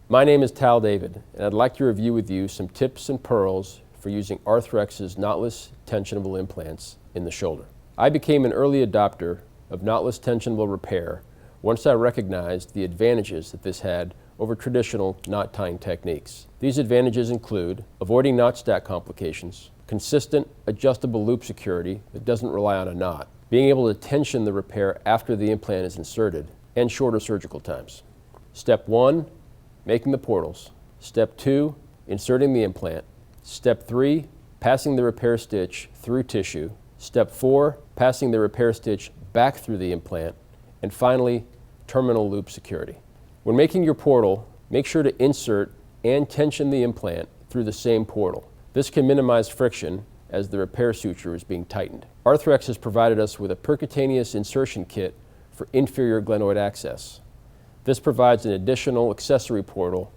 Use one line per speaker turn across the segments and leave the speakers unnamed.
My name is Tal David, and I'd like to review with you some tips and pearls for using Arthrex's knotless tensionable implants in the shoulder. I became an early adopter of knotless tensionable repair once I recognized the advantages that this had over traditional knot tying techniques. These advantages include avoiding knot stack complications, consistent adjustable loop security that doesn't rely on a knot, being able to tension the repair after the implant is inserted, and shorter surgical times. Step 1, making the portals. Step 2, inserting the implant. Step 3, passing the repair stitch through tissue. Step 4, passing the repair stitch back through the implant. And finally, terminal loop security. When making your portal, make sure to insert and tension the implant through the same portal. This can minimize friction as the repair suture is being tightened. Arthrex has provided us with a percutaneous insertion kit for inferior glenoid access. This provides an additional accessory portal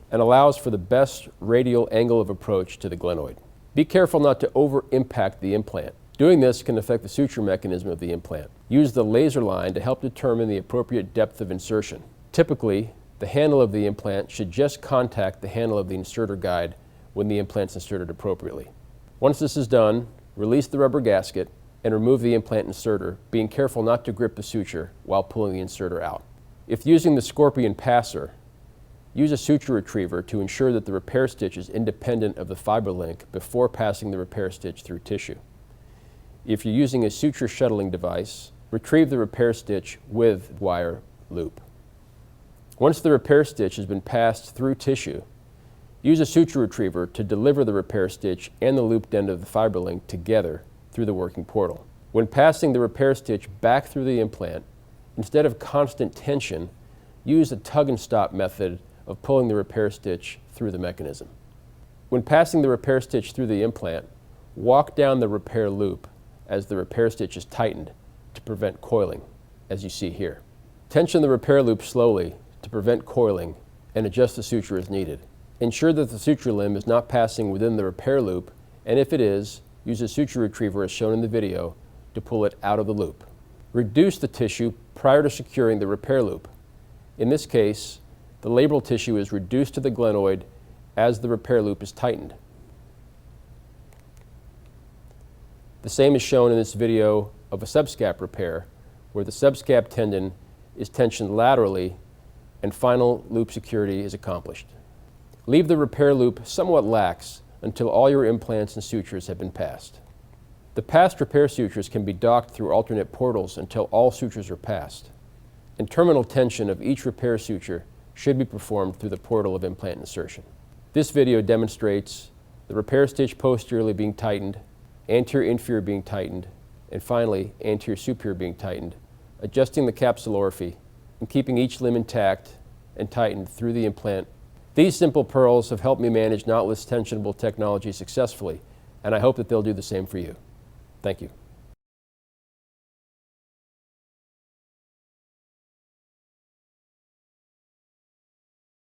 and allows for the best radial angle of approach to the glenoid. Be careful not to over-impact the implant. Doing this can affect the suture mechanism of the implant. Use the laser line to help determine the appropriate depth of insertion. Typically, the handle of the implant should just contact the handle of the inserter guide when the implant is inserted appropriately. Once this is done, release the rubber gasket and remove the implant inserter, being careful not to grip the suture while pulling the inserter out. If using the Scorpion passer, use a suture retriever to ensure that the repair stitch is independent of the fiber link before passing the repair stitch through tissue. If you're using a suture shuttling device, retrieve the repair stitch with wire loop. Once the repair stitch has been passed through tissue, use a suture retriever to deliver the repair stitch and the looped end of the fiber link together through the working portal. When passing the repair stitch back through the implant, instead of constant tension, use a tug and stop method of pulling the repair stitch through the mechanism. When passing the repair stitch through the implant, walk down the repair loop as the repair stitch is tightened to prevent coiling, as you see here. Tension the repair loop slowly to prevent coiling and adjust the suture as needed. Ensure that the suture limb is not passing within the repair loop, and if it is, use a suture retriever as shown in the video to pull it out of the loop. Reduce the tissue prior to securing the repair loop. In this case, the labral tissue is reduced to the glenoid as the repair loop is tightened. The same is shown in this video of a subscap repair, where the subscap tendon is tensioned laterally and final loop security is accomplished. Leave the repair loop somewhat lax until all your implants and sutures have been passed. The passed repair sutures can be docked through alternate portals until all sutures are passed. And terminal tension of each repair suture should be performed through the portal of implant insertion. This video demonstrates the repair stitch posteriorly being tightened, anterior-inferior being tightened, and finally anterior-superior being tightened, adjusting the capsulorrhaphy and keeping each limb intact and tightened through the implant. These simple pearls have helped me manage knotless tensionable technology successfully, and I hope that they'll do the same for you. Thank you.